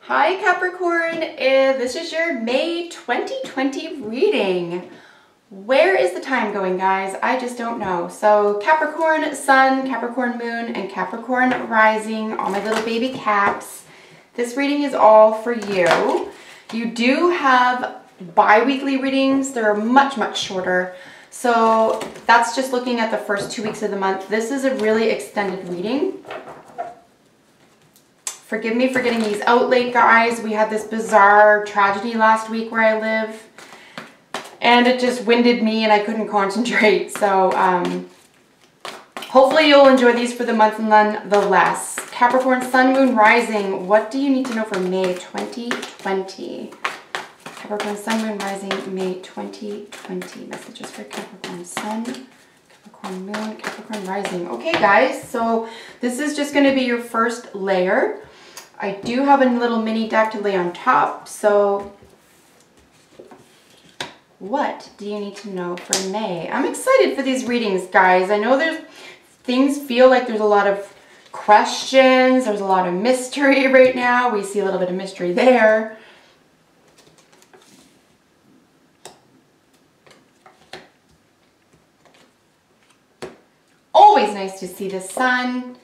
Hi Capricorn, this is your May 2020 reading. Where is the time going, guys? I just don't know. So Capricorn Sun, Capricorn Moon, and Capricorn Rising, all my little baby Caps. This reading is all for you. You do have bi-weekly readings. They're much, much shorter. So that's just looking at the first 2 weeks of the month. This is a really extended reading. Forgive me for getting these out late, guys. We had this bizarre tragedy last week where I live, and it just winded me and I couldn't concentrate. So hopefully you'll enjoy these for the month nonetheless. Capricorn Sun, Moon, Rising. What do you need to know for May 2020? Capricorn Sun, Moon, Rising, May 2020. Messages for Capricorn Sun, Capricorn Moon, Capricorn Rising. Okay, guys, so this is just going to be your first layer. I do have a little mini deck to lay on top, so what do you need to know for May? I'm excited for these readings, guys. I know things feel like there's a lot of questions, there's a lot of mystery right now. We see a little bit of mystery there. Always nice to see the sun.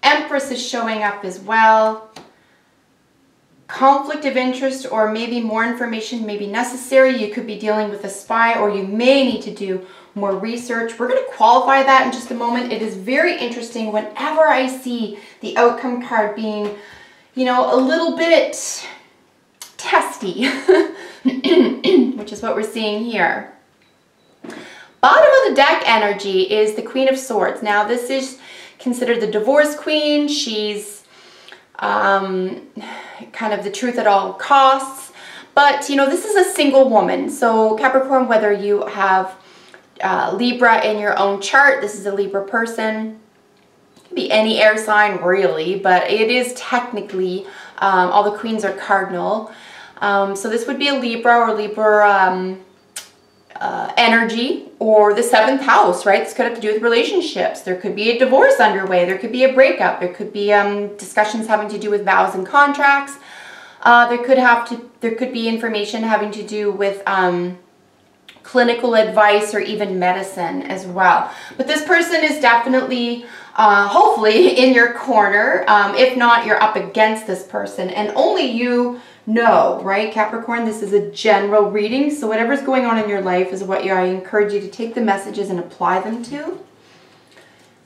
Empress is showing up as well. Conflict of interest, or maybe more information may be necessary. You could be dealing with a spy, or you may need to do more research. We're going to qualify that in just a moment. It is very interesting whenever I see the outcome card being, you know, a little bit testy, which is what we're seeing here. Bottom of the deck energy is the Queen of Swords. Now, this is considered the divorce queen. She's kind of the truth at all costs. But, you know, this is a single woman. So, Capricorn, whether you have Libra in your own chart, this is a Libra person. It can be any air sign, really, but it is technically, all the queens are cardinal. So, this would be a Libra or Libra energy, or the 7th house, right? This could have to do with relationships. There could be a divorce underway. There could be a breakup. There could be discussions having to do with vows and contracts. There could be information having to do with clinical advice or even medicine as well. But this person is definitely, hopefully, in your corner. If not, you're up against this person, and only you know, right, Capricorn? This is a general reading, so whatever's going on in your life is what I encourage you to take the messages and apply them to.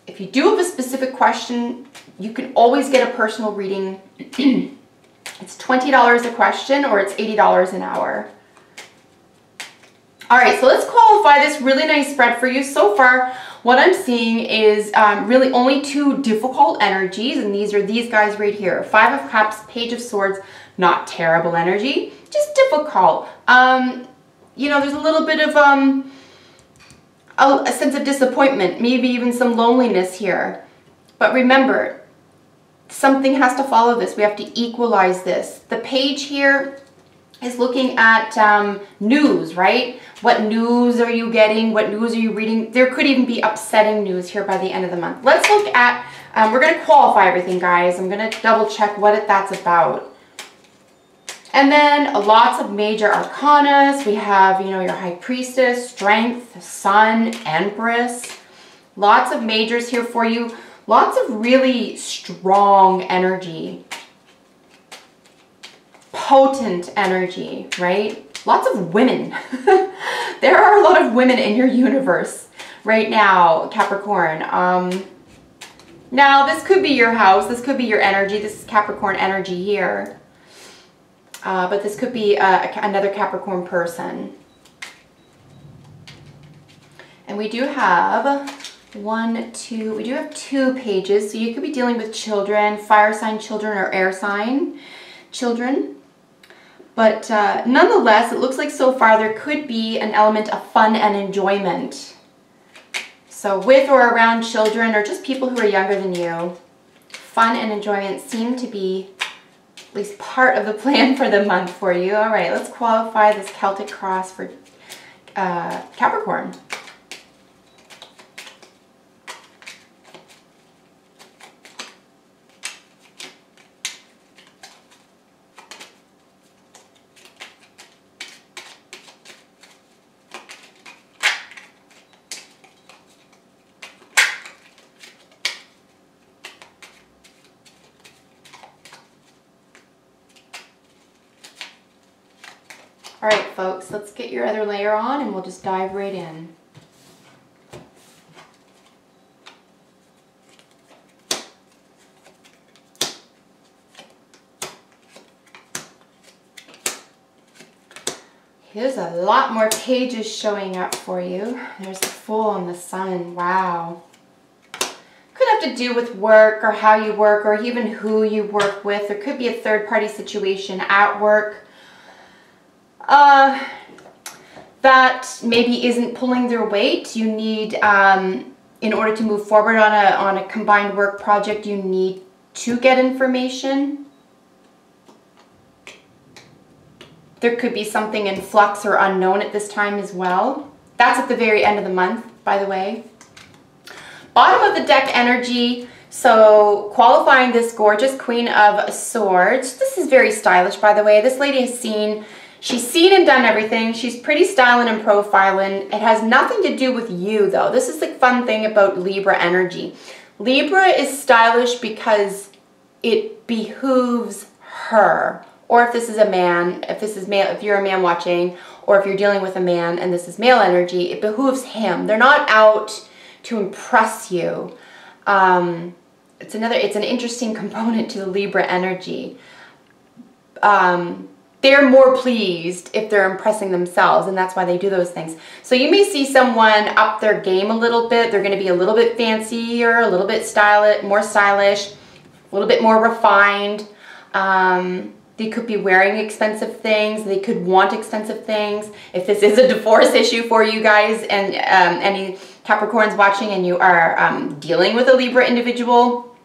If you do have a specific question, you can always get a personal reading. It's $20 a question, or it's $80 an hour. All right, so let's qualify this really nice spread for you. So far, what I'm seeing is really only 2 difficult energies, and these are these guys right here. 5 of Cups, Page of Swords. Not terrible energy, just difficult. You know, there's a little bit of a sense of disappointment, maybe even some loneliness here. But remember, something has to follow this. We have to equalize this. The page here is looking at news, right? What news are you getting? What news are you reading? There could even be upsetting news here by the end of the month. Let's look at, we're going to qualify everything, guys. I'm going to double check what that's about. And then lots of major arcanas. We have, you know, your High Priestess, Strength, Sun, Empress. Lots of majors here for you. Lots of really strong energy. Potent energy, right? Lots of women. There are a lot of women in your universe right now, Capricorn. Now, this could be your house. This could be your energy. This is Capricorn energy here. But this could be another Capricorn person. And we do have we do have 2 pages. So you could be dealing with children, fire sign children, or air sign children. But nonetheless, it looks like so far there could be an element of fun and enjoyment. So with or around children, or just people who are younger than you, fun and enjoyment seem to be at least part of the plan for the month for you. All right, let's qualify this Celtic cross for Capricorn. All right, folks, let's get your other layer on and we'll just dive right in. Here's a lot more pages showing up for you. There's the Fool and the Sun. Wow. Could have to do with work or how you work or even who you work with. There could be a third-party situation at work that maybe isn't pulling their weight. You need, in order to move forward on a combined work project, you need to get information. There could be something in flux or unknown at this time as well. That's at the very end of the month, by the way. Bottom of the deck energy, so qualifying this gorgeous Queen of Swords. This is very stylish, by the way. This lady she's seen and done everything. She's pretty styling and profiling. It has nothing to do with you, though. This is the fun thing about Libra energy. Libra is stylish because it behooves her. Or if this is a man, if this is male, if you're a man watching, or if you're dealing with a man and this is male energy, it behooves him. They're not out to impress you. It's an interesting component to the Libra energy. They're more pleased if they're impressing themselves, and that's why they do those things. So you may see someone up their game a little bit. They're going to be a little bit fancier, a little bit more stylish, a little bit more refined. They could be wearing expensive things. They could want expensive things. If this is a divorce issue for you guys and any Capricorns watching and you are dealing with a Libra individual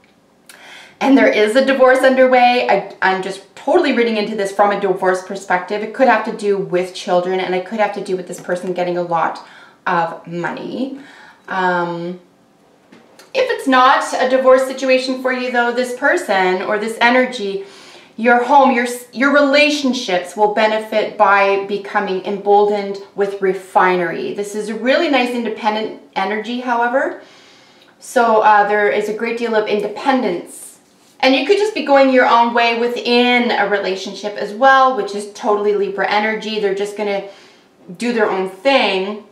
and there is a divorce underway, I'm just totally reading into this from a divorce perspective. It could have to do with children and it could have to do with this person getting a lot of money. If it's not a divorce situation for you though, this person or this energy, your home, your relationships will benefit by becoming emboldened with refinery. This is a really nice independent energy, however. So there is a great deal of independence. And you could just be going your own way within a relationship as well, which is totally Libra energy. They're just going to do their own thing.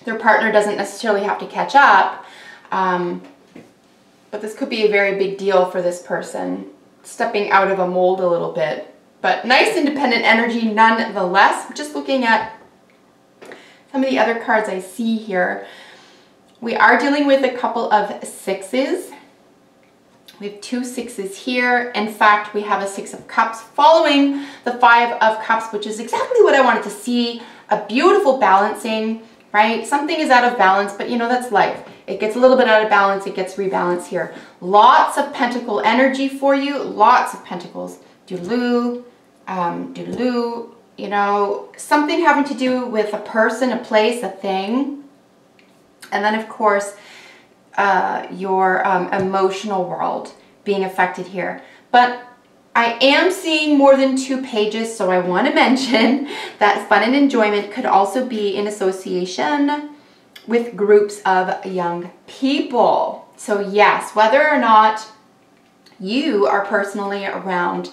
Their partner doesn't necessarily have to catch up. But this could be a very big deal for this person. Stepping out of a mold a little bit, but nice independent energy nonetheless. Just looking at some of the other cards I see here, we are dealing with a couple of sixes. We have 2 6s here. In fact, we have a 6 of Cups following the 5 of Cups, which is exactly what I wanted to see. A beautiful balancing, right? Something is out of balance, but you know, that's life. It gets a little bit out of balance, it gets rebalanced here. Lots of pentacle energy for you, lots of pentacles. Doodaloo, doodaloo, you know, something having to do with a person, a place, a thing. And then of course, your emotional world being affected here. But I am seeing more than 2 pages, so I want to mention that fun and enjoyment could also be in association with groups of young people. So yes, whether or not you are personally around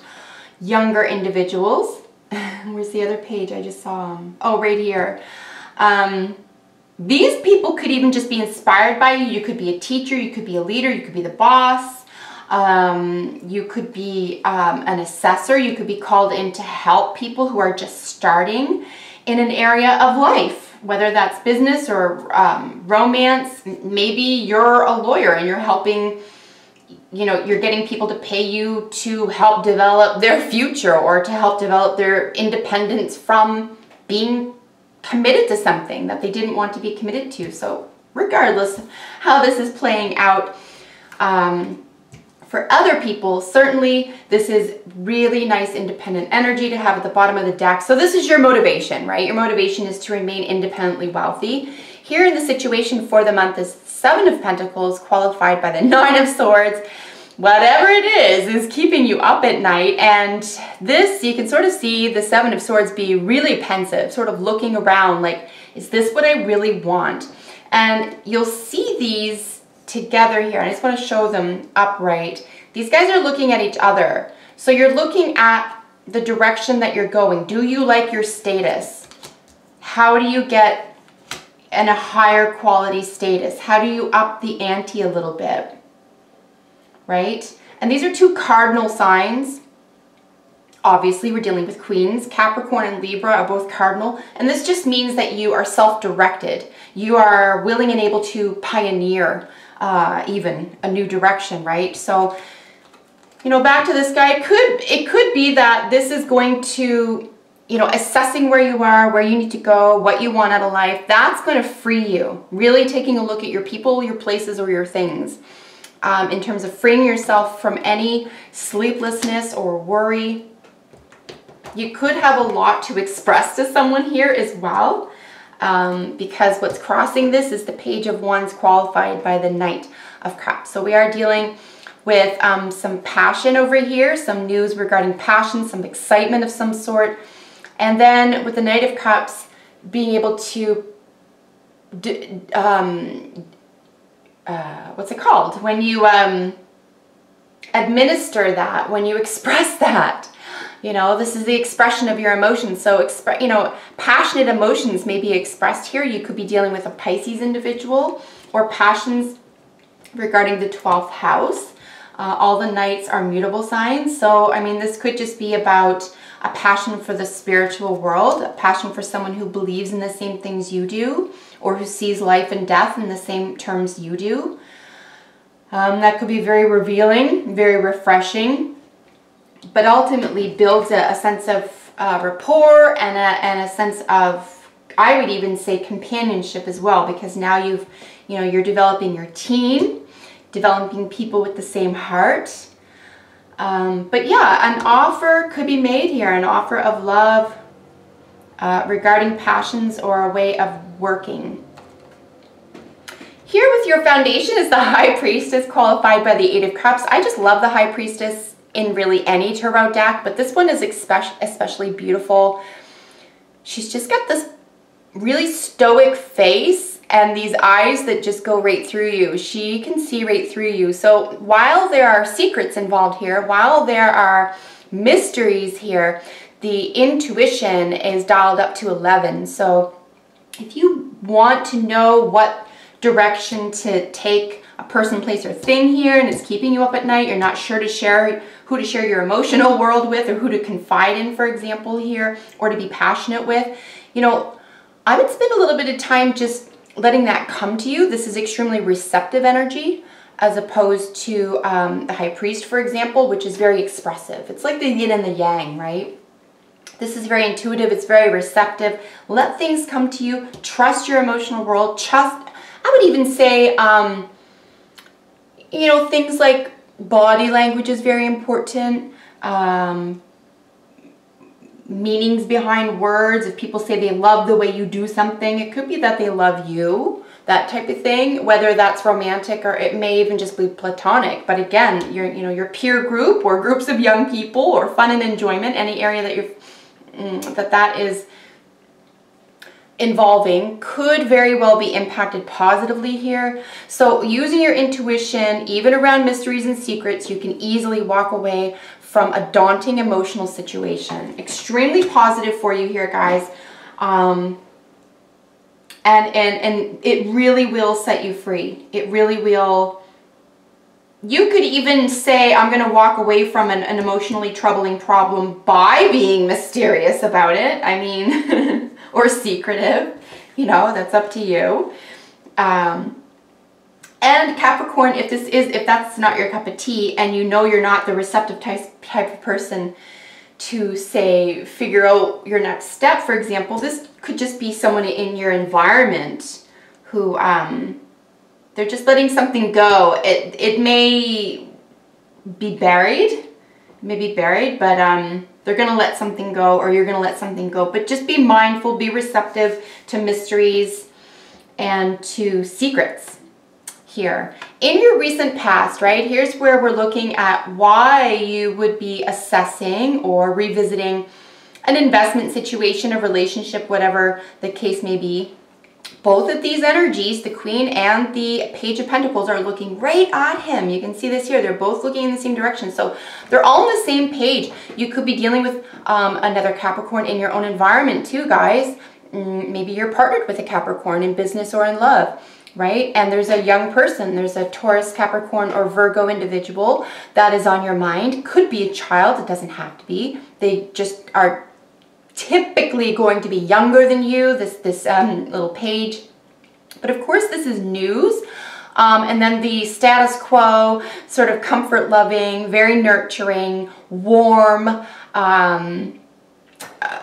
younger individuals, where's the other page I just saw? Oh, right here. These people could even just be inspired by you. You could be a teacher, you could be a leader, you could be the boss. You could be an assessor. You could be called in to help people who are just starting in an area of life, whether that's business or romance. Maybe you're a lawyer and you're helping, you know, you're getting people to pay you to help develop their future or to help develop their independence from being committed to something that they didn't want to be committed to. So regardless of how this is playing out, for other people, certainly this is really nice independent energy to have at the bottom of the deck. So this is your motivation, right? Your motivation is to remain independently wealthy. Here in the situation for the month is 7 of Pentacles qualified by the 9 of Swords. Whatever it is keeping you up at night. And this, you can sort of see the 7 of Swords be really pensive, sort of looking around like, is this what I really want? And you'll see these together here. I just want to show them upright. These guys are looking at each other. So you're looking at the direction that you're going. Do you like your status? How do you get in a higher quality status? How do you up the ante a little bit? Right? And these are two cardinal signs. Obviously, we're dealing with queens. Capricorn and Libra are both cardinal. And this just means that you are self-directed. You are willing and able to pioneer even a new direction, right? So, you know, back to this guy, it could be that this is going to, you know, assessing where you are, where you need to go, what you want out of life. That's going to free you. Really taking a look at your people, your places, or your things. In terms of freeing yourself from any sleeplessness or worry. You could have a lot to express to someone here as well, because what's crossing this is the Page of Wands qualified by the Knight of Cups. So we are dealing with some passion over here, some news regarding passion, some excitement of some sort. And then with the Knight of Cups, being able to, what's it called? When you administer that, when you express that. You know, this is the expression of your emotions. So, you know, passionate emotions may be expressed here. You could be dealing with a Pisces individual, or passions regarding the 12th house. All the knights are mutable signs. So, I mean, this could just be about a passion for the spiritual world, a passion for someone who believes in the same things you do, or who sees life and death in the same terms you do. That could be very revealing, very refreshing, but ultimately builds a sense of rapport and a sense of, I would even say, companionship as well, because now you're developing your team, developing people with the same heart. But yeah, an offer could be made here, an offer of love regarding passions or a way of working. Here with your foundation is the High Priestess qualified by the Eight of Cups. I just love the High Priestess in really any tarot deck, but this one is especially beautiful. She's just got this really stoic face and these eyes that just go right through you. She can see right through you. So while there are secrets involved here, while there are mysteries here, the intuition is dialed up to 11. So if you want to know what direction to take a person, place, or thing here, and it's keeping you up at night, you're not sure to share who to share your emotional world with, or who to confide in, for example, here, or to be passionate with, you know, I would spend a little bit of time just letting that come to you. This is extremely receptive energy, as opposed to the High Priest, for example, which is very expressive. It's like the yin and the yang, right? This is very intuitive. It's very receptive. Let things come to you. Trust your emotional world. I would even say, you know, things like body language is very important. Meanings behind words. If people say they love the way you do something, it could be that they love you, that type of thing, whether that's romantic or it may even just be platonic. But again, your peer group or groups of young people or fun and enjoyment, any area that that is involving, could very well be impacted positively here. So using your intuition, even around mysteries and secrets, you can easily walk away from a daunting emotional situation. Extremely positive for you here, guys. And it really will set you free. It really will. You could even say, I'm going to walk away from an emotionally troubling problem by being mysterious about it. I mean, or secretive, you know, that's up to you. And Capricorn, if that's not your cup of tea, and you know you're not the receptive type of person to, say, figure out your next step, for example, this could just be someone in your environment who, they're just letting something go. It may be buried, but they're going to let something go, or you're going to let something go. But just be mindful, be receptive to mysteries and to secrets here. In your recent past, right, here's where we're looking at why you would be assessing or revisiting an investment situation, a relationship, whatever the case may be. Both of these energies, the Queen and the Page of Pentacles, are looking right at him. You can see this here. They're both looking in the same direction. So they're all on the same page. You could be dealing with another Capricorn in your own environment too, guys. Maybe you're partnered with a Capricorn in business or in love, right? And there's a young person. There's a Taurus, Capricorn, or Virgo individual that is on your mind. Could be a child. It doesn't have to be. They just are typically going to be younger than you, this little page. But of course, this is news. And then the status quo, sort of comfort loving, very nurturing, warm,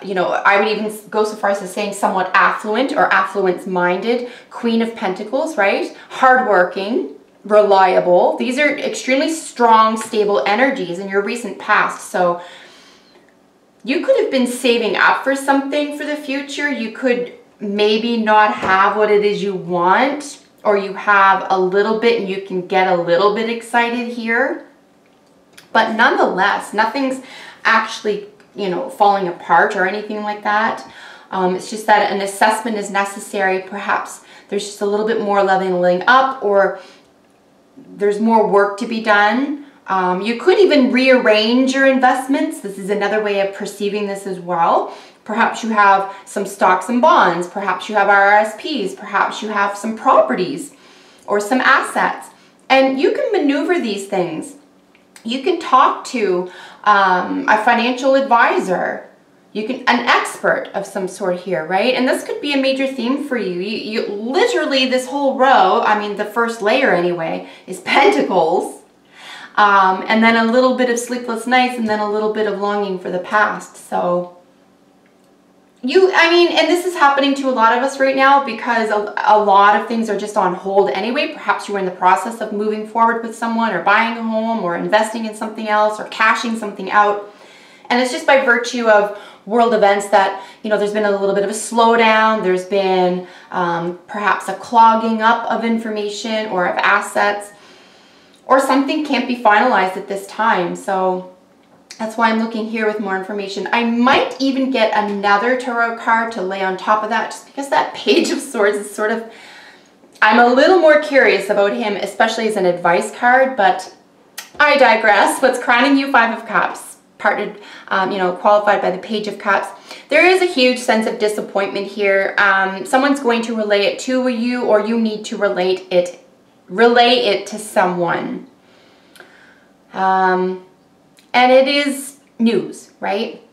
you know, I would even go so far as to saying somewhat affluent or affluence minded, Queen of Pentacles, right? Hardworking, reliable. These are extremely strong, stable energies in your recent past. So you could have been saving up for something for the future. You could maybe not have what it is you want, or you have a little bit and you can get a little bit excited here. But nonetheless, nothing's actually, you know, falling apart or anything like that. It's just that an assessment is necessary. Perhaps there's just a little bit more leveling up, or there's more work to be done. You could even rearrange your investments. This is another way of perceiving this as well. Perhaps you have some stocks and bonds. Perhaps you have RRSPs. Perhaps you have some properties or some assets. And you can maneuver these things. You can talk to a financial advisor. You can, an expert of some sort here, right? And this could be a major theme for you. You literally, this whole row, I mean, the first layer anyway, is Pentacles. And then a little bit of sleepless nights, and then a little bit of longing for the past. So I mean, and this is happening to a lot of us right now because a lot of things are just on hold anyway. Perhaps you're in the process of moving forward with someone, or buying a home, or investing in something else, or cashing something out. And it's just by virtue of world events that, you know, there's been a little bit of a slowdown. There's been perhaps a clogging up of information or of assets, or something can't be finalized at this time. So that's why I'm looking here with more information. I might even get another tarot card to lay on top of that, just because that Page of Swords is sort of, I'm a little more curious about him, especially as an advice card, but I digress. What's crowning you? Five of Cups, partnered, you know, qualified by the Page of Cups. There is a huge sense of disappointment here. Someone's going to relay it to you, or you need to relay it to someone. And it is news, right?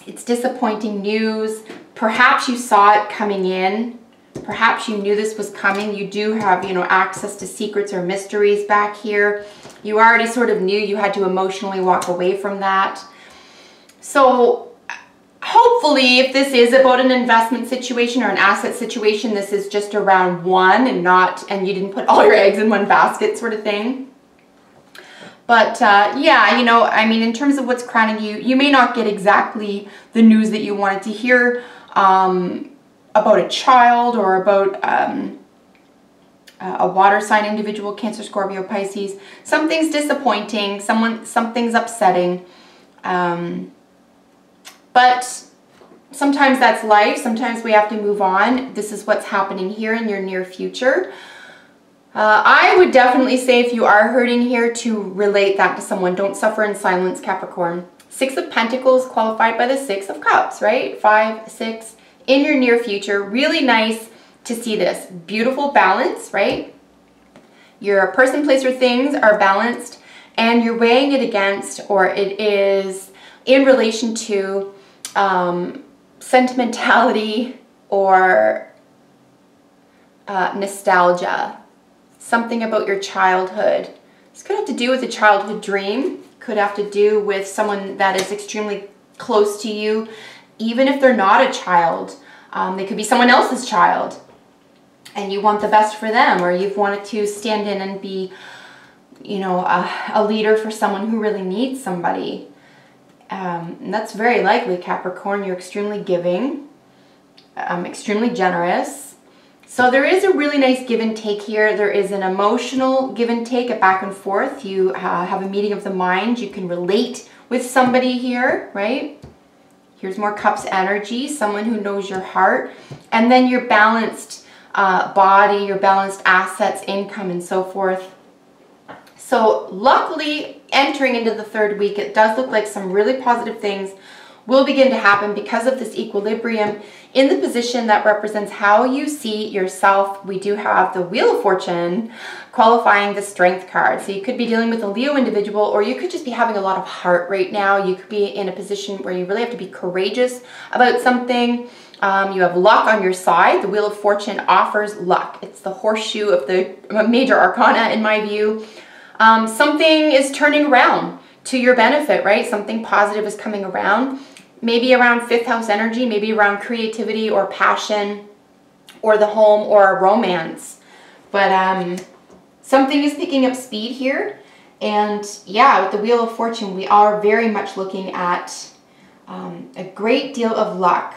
It's disappointing news. Perhaps you saw it coming in. Perhaps you knew this was coming. You do have, you know, access to secrets or mysteries back here. You already sort of knew you had to emotionally walk away from that. So hopefully, if this is about an investment situation or an asset situation, this is just around one and you didn't put all your eggs in one basket sort of thing. But yeah, you know, I mean, in terms of what's crowning you, you may not get exactly the news that you wanted to hear about a child, or about a water sign individual, Cancer, Scorpio, Pisces. Something's disappointing, something's upsetting. But sometimes that's life. Sometimes we have to move on. This is what's happening here in your near future. I would definitely say, if you are hurting here, to relate that to someone. Don't suffer in silence, Capricorn. Six of Pentacles qualified by the Six of Cups, right? 5, 6 in your near future. Really nice to see this. Beautiful balance, right? Your person, place, or things are balanced, and you're weighing it against, or it is in relation to sentimentality or nostalgia. Something about your childhood. This could have to do with a childhood dream. Could have to do with someone that is extremely close to you, even if they're not a child. They could be someone else's child, and you want the best for them, or you've wanted to stand in and be, you know, a leader for someone who really needs somebody. And that's very likely, Capricorn. You're extremely giving, extremely generous. So there is a really nice give and take here. There is an emotional give and take, a back and forth. You have a meeting of the mind. You can relate with somebody here, right? Here's more Cups energy, someone who knows your heart. And then you're balanced body, your balanced assets, income, and so forth. So luckily, entering into the third week, it does look like some really positive things will begin to happen because of this equilibrium in the position that represents how you see yourself. We do have the Wheel of Fortune qualifying the Strength card. So you could be dealing with a Leo individual, or you could just be having a lot of heart right now. You could be in a position where you really have to be courageous about something. You have luck on your side. The Wheel of Fortune offers luck. It's the horseshoe of the major arcana in my view. Something is turning around to your benefit, right? Something positive is coming around. Maybe around fifth house energy, maybe around creativity or passion or the home or a romance. But something is picking up speed here. And yeah, with the Wheel of Fortune, we are very much looking at a great deal of luck,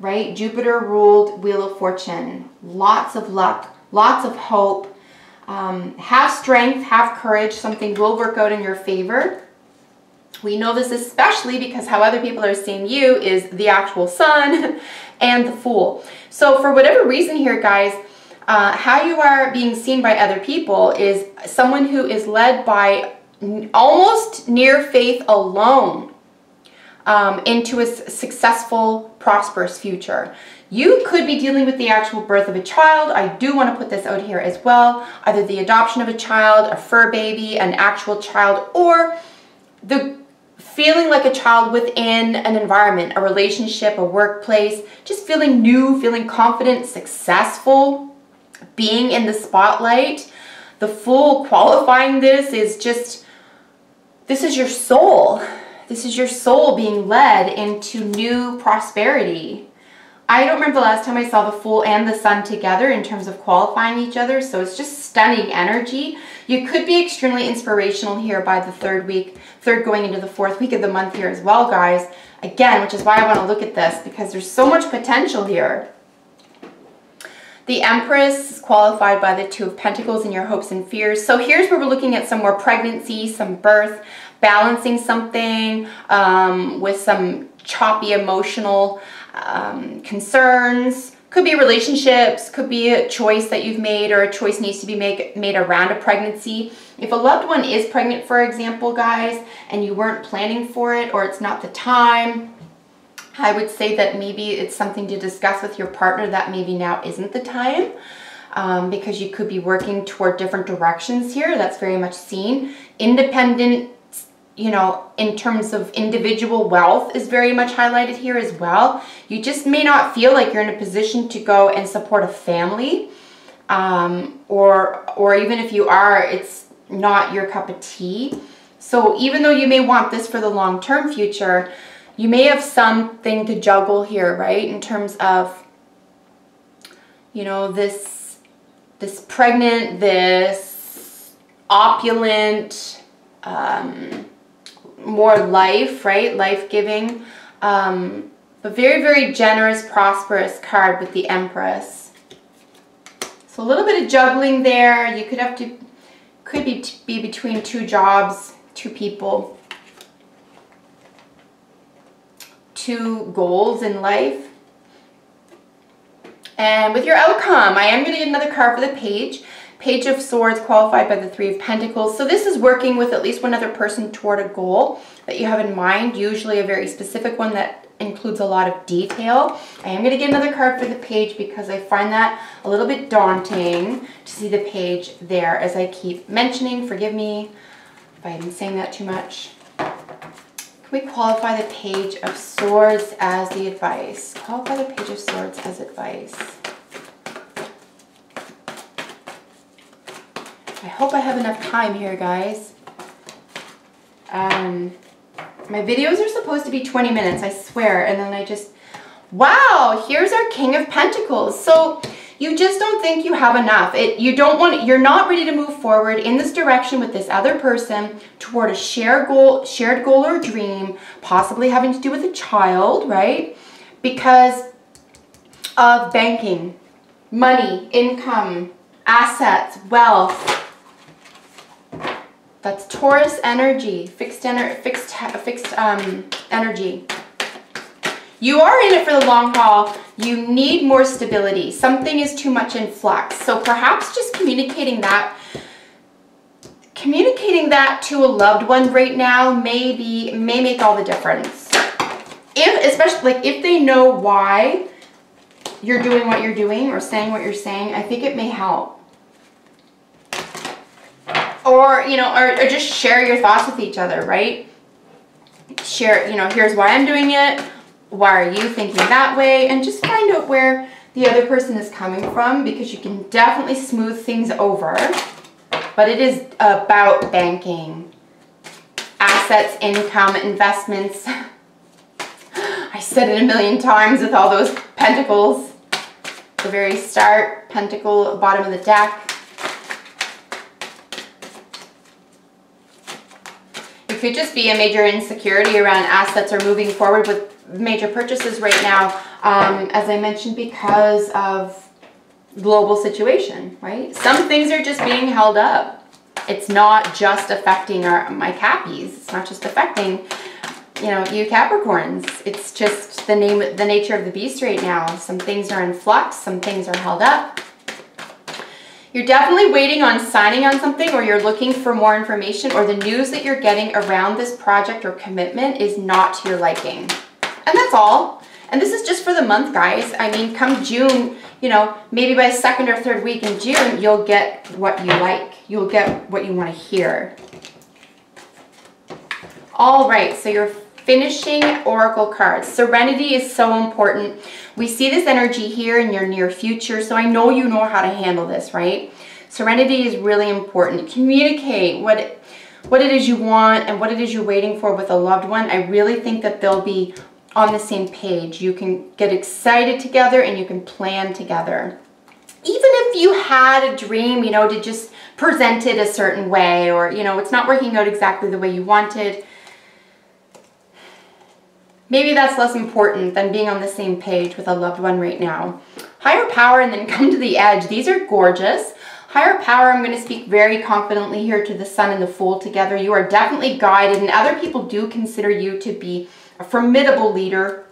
right? Jupiter ruled Wheel of Fortune. Lots of luck, lots of hope. Have strength, have courage. Something will work out in your favor. We know this especially because how other people are seeing you is the actual Sun and the Fool. So for whatever reason here, guys, how you are being seen by other people is someone who is led by almost near faith alone into a successful, prosperous future. You could be dealing with the actual birth of a child. I do want to put this out here as well. Either the adoption of a child, a fur baby, an actual child, or the feeling like a child within an environment, a relationship, a workplace, just feeling new, feeling confident, successful, being in the spotlight. The Fool qualifying this is just, this is your soul. This is your soul being led into new prosperity. I don't remember the last time I saw the Fool and the Sun together in terms of qualifying each other, so it's just stunning energy. You could be extremely inspirational here by the third going into the fourth week of the month here as well, guys. Again, which is why I want to look at this, because there's so much potential here. The Empress is qualified by the Two of Pentacles in your hopes and fears. So here's where we're looking at some more pregnancy, some birth, balancing something with some choppy emotional concerns. Could be relationships, could be a choice that you've made, or a choice needs to be made around a pregnancy. If a loved one is pregnant, for example, guys, and you weren't planning for it, or it's not the time, I would say that maybe it's something to discuss with your partner that maybe now isn't the time, because you could be working toward different directions here. That's very much seen. Independent, you know, in terms of individual wealth is very much highlighted here as well. You just may not feel like you're in a position to go and support a family, or even if you are, it's not your cup of tea. So even though you may want this for the long-term future, you may have something to juggle here, right? In terms of, you know, this pregnant, this opulent, more life, right? Life-giving, but very, very generous, prosperous card with the Empress. So a little bit of juggling there. You could have to, could be between two jobs, two people, two goals in life. And with your outcome, I am going to get another card for the Page. Page of Swords qualified by the Three of Pentacles. So this is working with at least one other person toward a goal that you have in mind, usually a very specific one that includes a lot of detail. I am going to get another card for the Page because I find that a little bit daunting to see the Page there, as I keep mentioning. Forgive me if I've been saying that too much. Can we qualify the Page of Swords as the advice? Qualify the Page of Swords as advice. I hope I have enough time here, guys. My videos are supposed to be 20 minutes, I swear, and then I just, wow, here's our King of Pentacles. So you just don't think you have enough. You're not ready to move forward in this direction with this other person toward a shared goal or dream, possibly having to do with a child, right? Because of banking, money, income, assets, wealth. That's Taurus energy, fixed energy. You are in it for the long haul. You need more stability. Something is too much in flux. So perhaps just communicating that to a loved one right now may make all the difference. Especially like if they know why you're doing what you're doing or saying what you're saying, I think it may help. Or, you know, or just share your thoughts with each other, right? Share, you know, here's why I'm doing it. Why are you thinking that way? And just find out where the other person is coming from, because you can definitely smooth things over. But it is about banking, assets, income, investments. I said it a million times with all those pentacles. The very start, pentacle, bottom of the deck. It could just be a major insecurity around assets or moving forward with major purchases right now, as I mentioned, because of global situation, right? Some things are just being held up. It's not just affecting my Cappies. It's not just affecting, you know, you Capricorns. It's just the nature of the beast right now. Some things are in flux. Some things are held up. You're definitely waiting on signing on something, or you're looking for more information, or the news that you're getting around this project or commitment is not to your liking. And that's all. And this is just for the month, guys. I mean, come June, you know, maybe by second or third week in June, you'll get what you like. You'll get what you want to hear. All right, so you're finishing oracle cards. Serenity is so important. We see this energy here in your near future, so I know you know how to handle this, right? Serenity is really important. Communicate what it is you want and what it is you're waiting for with a loved one. I really think that they'll be on the same page. You can get excited together and you can plan together. Even if you had a dream, you know, to just present it a certain way, or, you know, it's not working out exactly the way you wanted, maybe that's less important than being on the same page with a loved one right now. Higher power, and then come to the edge. These are gorgeous. Higher power, I'm going to speak very confidently here to the sun and the fool together. You are definitely guided, and other people do consider you to be a formidable leader.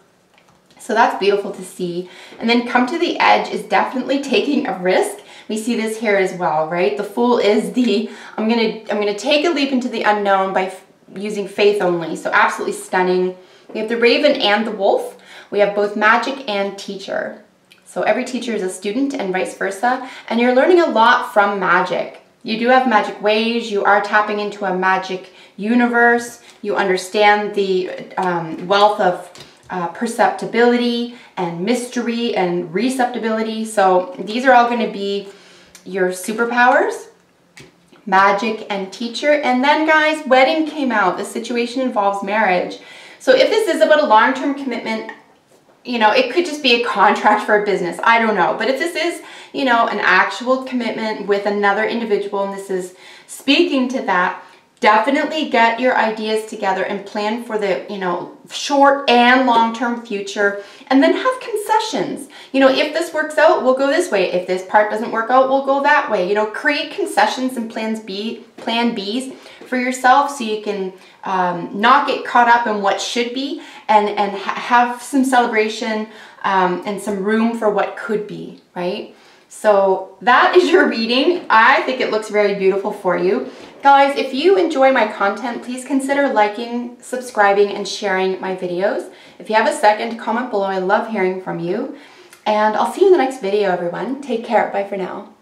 So that's beautiful to see. And then come to the edge is definitely taking a risk. We see this here as well, right? The fool is the, I'm gonna take a leap into the unknown by using faith only. So absolutely stunning. We have the raven and the wolf. We have both magic and teacher. So every teacher is a student and vice versa. And you're learning a lot from magic. You do have magic ways. You are tapping into a magic universe. You understand the wealth of perceptibility and mystery and receptibility. So these are all going to be your superpowers, magic and teacher. And then, guys, wedding came out. The situation involves marriage. So if this is about a long-term commitment, you know, it could just be a contract for a business. I don't know. But if this is, you know, an actual commitment with another individual, and this is speaking to that, definitely get your ideas together and plan for the, you know, short and long-term future, and then have concessions. You know, if this works out, we'll go this way. If this part doesn't work out, we'll go that way. You know, create concessions and plan Bs for yourself, so you can not get caught up in what should be, and have some celebration and some room for what could be, right? So that is your reading. I think it looks very beautiful for you. Guys, if you enjoy my content, please consider liking, subscribing, and sharing my videos. If you have a second, comment below. I love hearing from you. And I'll see you in the next video, everyone. Take care. Bye for now.